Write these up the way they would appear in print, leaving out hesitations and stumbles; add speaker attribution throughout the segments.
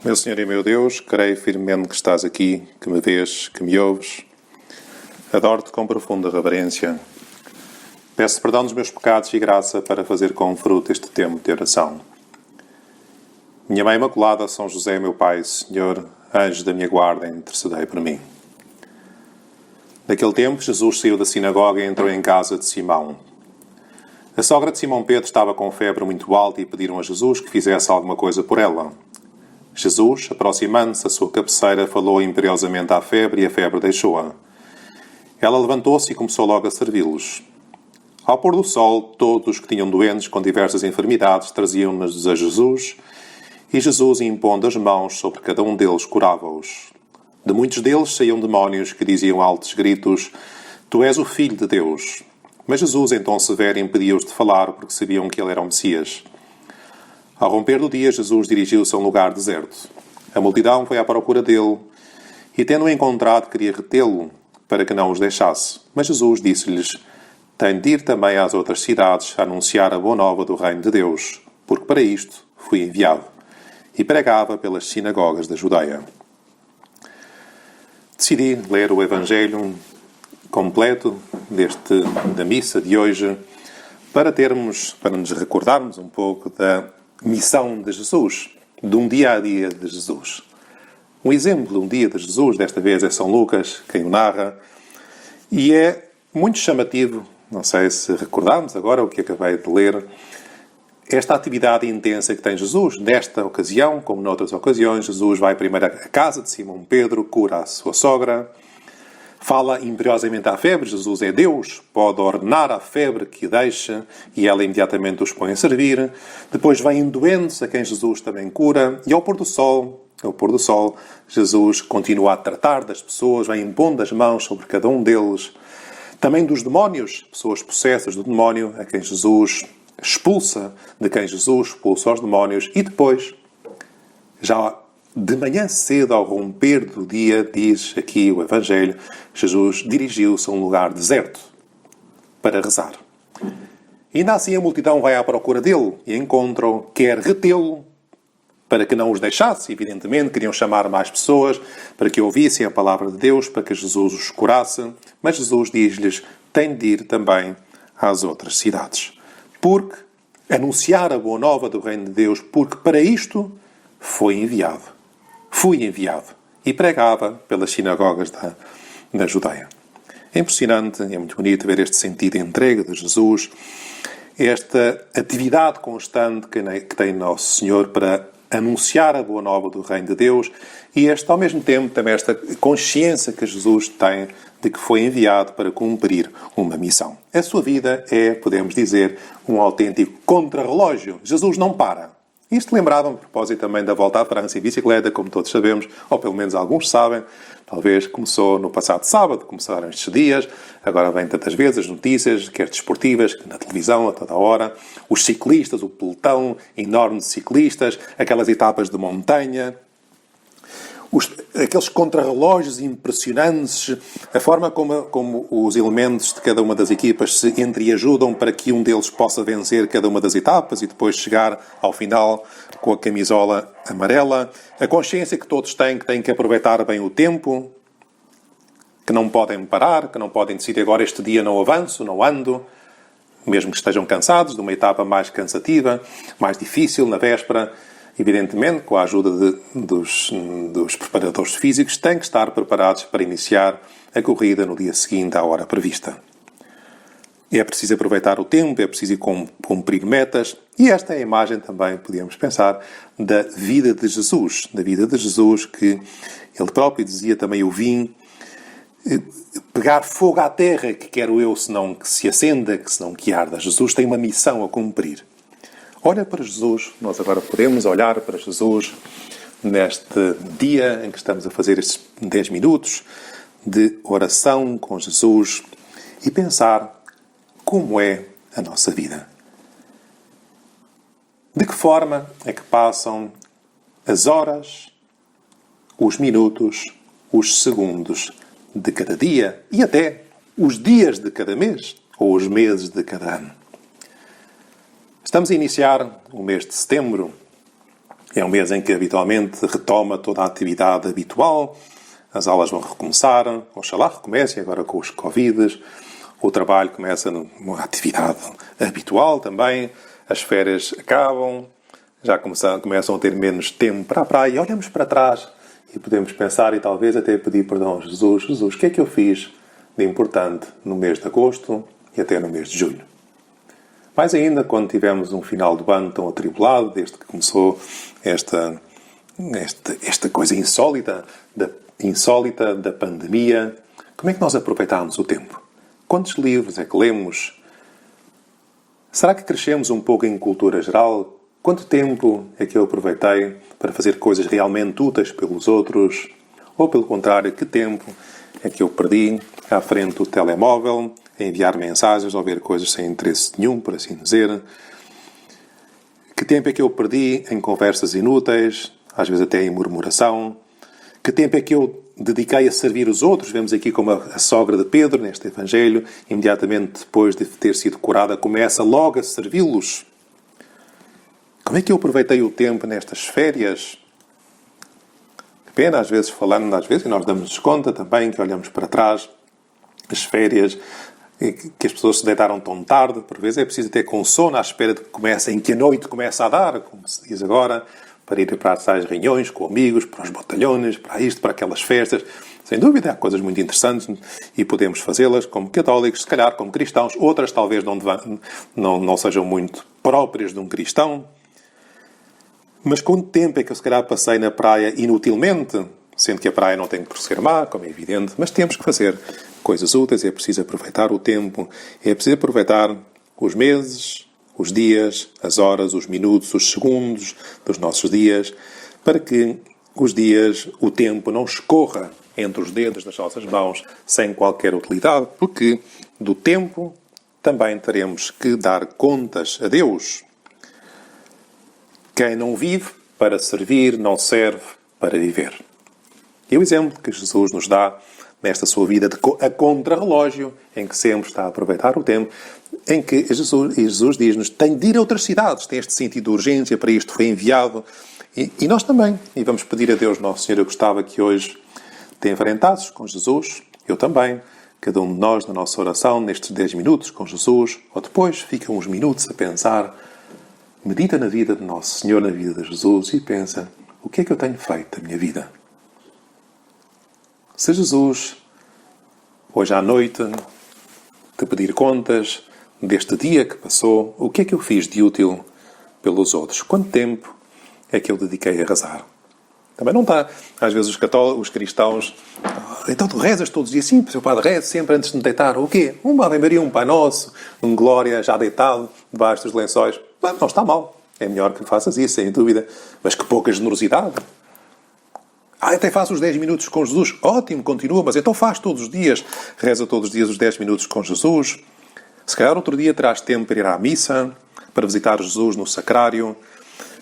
Speaker 1: Meu Senhor e meu Deus, creio firmemente que estás aqui, que me vês, que me ouves. Adoro-te com profunda reverência. Peço perdão dos meus pecados e graça para fazer com fruto este tempo de oração. Minha Mãe Imaculada, São José, meu Pai, Senhor, anjo da minha guarda, intercedei por mim. Naquele tempo, Jesus saiu da sinagoga e entrou em casa de Simão. A sogra de Simão Pedro estava com febre muito alta e pediram a Jesus que fizesse alguma coisa por ela. Jesus, aproximando-se à sua cabeceira, falou imperiosamente à febre e a febre deixou-a. Ela levantou-se e começou logo a servi-los. Ao pôr do sol, todos os que tinham doentes com diversas enfermidades traziam-nos a Jesus e Jesus, impondo as mãos sobre cada um deles, curava-os. De muitos deles saíam demónios que diziam a altos gritos: Tu és o Filho de Deus. Mas Jesus, em tom severo, impediu-os de falar porque sabiam que ele era o Messias. Ao romper do dia, Jesus dirigiu-se a um lugar deserto. A multidão foi à procura dele e, tendo-o encontrado, queria retê-lo para que não os deixasse. Mas Jesus disse-lhes: Tenho de ir também às outras cidades a anunciar a boa nova do reino de Deus, porque para isto fui enviado. E pregava pelas sinagogas da Judeia. Decidi ler o Evangelho completo da missa de hoje para nos recordarmos um pouco da missão de Jesus, de um dia-a-dia de Jesus. Um exemplo de um dia de Jesus, desta vez é São Lucas, quem o narra, e é muito chamativo, não sei se recordarmos agora o que acabei de ler, esta atividade intensa que tem Jesus. Nesta ocasião, como noutras ocasiões, Jesus vai primeiro à casa de Simão Pedro, cura a sua sogra, fala imperiosamente à febre. Jesus é Deus, pode ordenar à febre que deixa e ela imediatamente os põe a servir. Depois vêm doentes a quem Jesus também cura. E ao pôr do sol, Jesus continua a tratar das pessoas, vai impondo as mãos sobre cada um deles. Também dos demónios, pessoas possessas do demónio, a quem Jesus expulsa, de quem Jesus expulsa os demónios. E depois, já de manhã cedo, ao romper do dia, diz aqui o Evangelho, Jesus dirigiu-se a um lugar deserto para rezar. E ainda assim a multidão vai à procura dele e encontram, quer retê-lo, para que não os deixasse. Evidentemente, queriam chamar mais pessoas para que ouvissem a palavra de Deus, para que Jesus os curasse. Mas Jesus diz-lhes: tem de ir também às outras cidades. Porque anunciar a boa nova do reino de Deus, porque para isto foi enviado. Fui enviado. E pregava pelas sinagogas da Judeia. É impressionante, é muito bonito ver este sentido de entrega de Jesus, esta atividade constante que tem Nosso Senhor para anunciar a boa nova do reino de Deus e ao mesmo tempo, também esta consciência que Jesus tem de que foi enviado para cumprir uma missão. A sua vida é, podemos dizer, um autêntico contrarrelógio. Jesus não para. Isto lembrava-me, a propósito também da volta à França em bicicleta, como todos sabemos, ou pelo menos alguns sabem. Talvez começou no passado sábado, começaram estes dias, agora vêm tantas vezes as notícias, quer desportivas, na televisão, a toda hora. Os ciclistas, o pelotão enorme de ciclistas, aquelas etapas de montanha, aqueles contrarrelógios impressionantes, a forma como os elementos de cada uma das equipas se entreajudam para que um deles possa vencer cada uma das etapas e depois chegar ao final com a camisola amarela. A consciência que todos têm que têm que aproveitar bem o tempo, que não podem parar, que não podem decidir agora este dia não avanço, não ando, mesmo que estejam cansados de uma etapa mais cansativa, mais difícil na véspera. Evidentemente, com a ajuda dos preparadores físicos, têm que estar preparados para iniciar a corrida no dia seguinte à hora prevista. É preciso aproveitar o tempo, é preciso cumprir metas. E esta é a imagem também, podíamos pensar, da vida de Jesus. Da vida de Jesus que ele próprio dizia também: eu vim pegar fogo à terra, que quero eu, senão que se acenda, que senão que arda. Jesus tem uma missão a cumprir. Olha para Jesus, nós agora podemos olhar para Jesus neste dia em que estamos a fazer estes 10 minutos de oração com Jesus e pensar como é a nossa vida. De que forma é que passam as horas, os minutos, os segundos de cada dia e até os dias de cada mês ou os meses de cada ano. Estamos a iniciar o mês de setembro É um mês em que habitualmente retoma toda a atividade habitual. As aulas vão recomeçar, oxalá recomecem agora com os Covides. O trabalho começa numa atividade habitual também. As férias acabam. Já começam a ter menos tempo para a praia. E olhamos para trás e podemos pensar e talvez até pedir perdão a Jesus. Jesus, o que é que eu fiz de importante no mês de agosto e até no mês de julho? Mais ainda quando tivemos um final do ano tão atribulado, desde que começou esta coisa insólita da pandemia. Como é que nós aproveitámos o tempo? Quantos livros é que lemos? Será que crescemos um pouco em cultura geral? Quanto tempo é que eu aproveitei para fazer coisas realmente úteis pelos outros? Ou, pelo contrário, que tempo é que eu perdi à frente do telemóvel, a enviar mensagens ou ver coisas sem interesse nenhum, por assim dizer? Que tempo é que eu perdi em conversas inúteis, às vezes até em murmuração? Que tempo é que eu dediquei a servir os outros? Vemos aqui como a sogra de Pedro, neste Evangelho, imediatamente depois de ter sido curada, começa logo a servi-los. Como é que eu aproveitei o tempo nestas férias? Que pena, às vezes, e nós damos-nos conta também que olhamos para trás, as férias, que as pessoas se deitaram tão tarde, por vezes é preciso ter com sono à espera de que a noite comece a dar, como se diz agora, para ir para as tais reuniões com amigos, para os batalhões, para isto, para aquelas festas. Sem dúvida, há coisas muito interessantes e podemos fazê-las como católicos, se calhar como cristãos. Outras talvez não sejam muito próprias de um cristão. Mas quanto tempo é que eu se calhar passei na praia inutilmente? Sendo que a praia não tem que ser má, como é evidente, mas temos que fazer coisas úteis, é preciso aproveitar o tempo, é preciso aproveitar os meses, os dias, as horas, os minutos, os segundos dos nossos dias, para que o tempo não escorra entre os dedos das nossas mãos sem qualquer utilidade, porque do tempo também teremos que dar contas a Deus. Quem não vive para servir, não serve para viver. E o exemplo que Jesus nos dá nesta sua vida a contrarrelógio, em que sempre está a aproveitar o tempo, em que Jesus diz-nos, tem de ir a outras cidades, tem este sentido de urgência, para isto foi enviado. E nós também. E vamos pedir a Deus, Nosso Senhor, eu gostava que hoje te enfrentasses com Jesus, eu também, cada um de nós na nossa oração, nestes 10 minutos com Jesus, ou depois fica uns minutos a pensar, medita na vida de Nosso Senhor, na vida de Jesus, e pensa, o que é que eu tenho feito da minha vida? Se Jesus, hoje à noite, te pedir contas deste dia que passou, o que é que eu fiz de útil pelos outros? Quanto tempo é que eu dediquei a rezar? Também não está. Às vezes os cristãos, então tu rezas todos os dias, sim, seu padre reza sempre antes de me deitar. O quê? Uma Ave Maria, um Pai Nosso, um Glória já deitado debaixo dos lençóis. Não está mal. É melhor que faças isso, sem dúvida. Mas que pouca generosidade. Até faz os 10 minutos com Jesus. Ótimo, continua, mas então faz todos os dias. Reza todos os dias os 10 minutos com Jesus. Se calhar outro dia terás tempo para ir à missa, para visitar Jesus no sacrário,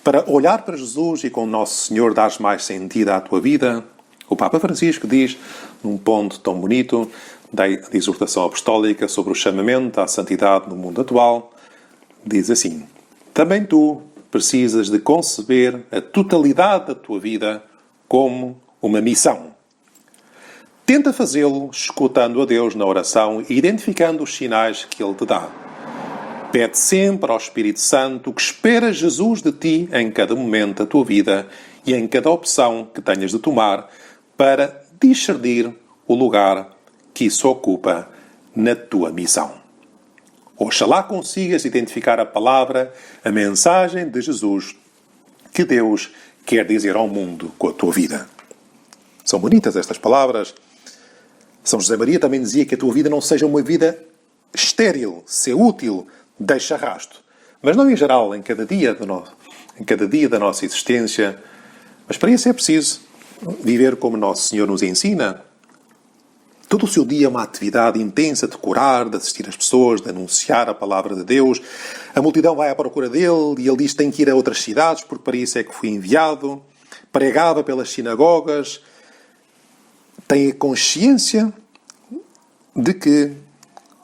Speaker 1: para olhar para Jesus e com o Nosso Senhor dares mais sentido à tua vida. O Papa Francisco diz, num ponto tão bonito, da exortação apostólica sobre o chamamento à santidade no mundo atual, diz assim, também tu precisas de conceber a totalidade da tua vida como uma missão. Tenta fazê-lo escutando a Deus na oração e identificando os sinais que Ele te dá. Pede sempre ao Espírito Santo o que espera Jesus de ti em cada momento da tua vida e em cada opção que tenhas de tomar para discernir o lugar que isso ocupa na tua missão. Oxalá consigas identificar a palavra, a mensagem de Jesus que Deus quer dizer ao mundo com a tua vida. São bonitas estas palavras. São José Maria também dizia que a tua vida não seja uma vida estéril, ser útil, deixa rasto. Mas não em geral, em cada dia da nossa existência. Mas para isso é preciso viver como Nosso Senhor nos ensina. Todo o seu dia é uma atividade intensa de curar, de assistir as pessoas, de anunciar a palavra de Deus. A multidão vai à procura dele e ele diz que tem que ir a outras cidades porque para isso é que foi enviado. Pregava pelas sinagogas. Tem a consciência de que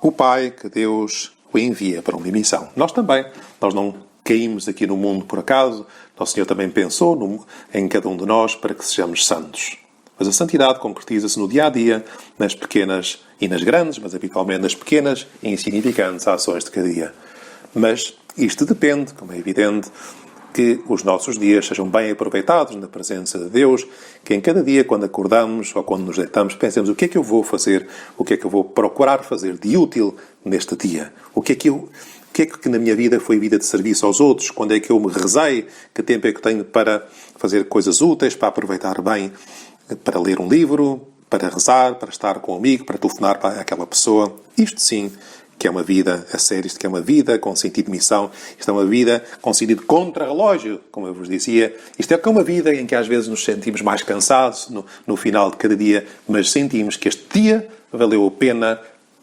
Speaker 1: o Pai, que Deus o envia para uma missão. Nós também. Nós não caímos aqui no mundo por acaso. Nosso Senhor também pensou em cada um de nós para que sejamos santos. Mas a santidade concretiza-se no dia-a-dia, nas pequenas e nas grandes, mas habitualmente nas pequenas e insignificantes ações de cada dia. Mas isto depende, como é evidente, que os nossos dias sejam bem aproveitados na presença de Deus, que em cada dia, quando acordamos ou quando nos deitamos, pensemos o que é que eu vou fazer, o que é que eu vou procurar fazer de útil neste dia. O que é que na minha vida foi vida de serviço aos outros? Quando é que eu me rezei? Que tempo é que eu tenho para fazer coisas úteis, para aproveitar bem, para ler um livro, para rezar, para estar com um amigo, para telefonar para aquela pessoa? Isto sim que é uma vida a sério, isto que é uma vida com sentido de missão, isto é uma vida com sentido contra-relógio, como eu vos dizia. Isto é que é uma vida em que às vezes nos sentimos mais cansados no final de cada dia, mas sentimos que este dia valeu a pena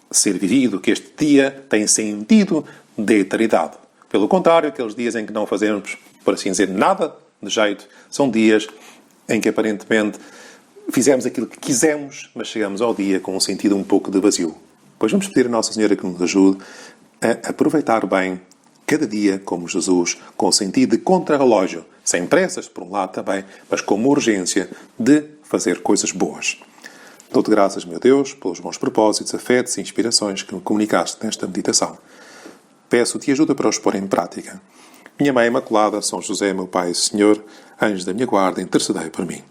Speaker 1: ser vivido, que este dia tem sentido de eternidade. Pelo contrário, aqueles dias em que não fazemos, por assim dizer, nada de jeito, são dias em que aparentemente fizemos aquilo que quisemos, mas chegamos ao dia com um sentido um pouco de vazio. Pois vamos pedir a Nossa Senhora que nos ajude a aproveitar bem cada dia como Jesus, com o sentido de contra-relógio, sem pressas, por um lado também, mas com uma urgência de fazer coisas boas. Dou-te graças, meu Deus, pelos bons propósitos, afetos e inspirações que me comunicaste nesta meditação. Peço-te ajuda para os pôr em prática. Minha Mãe Imaculada, São José, meu Pai e Senhor, anjos da minha guarda, intercedei por mim.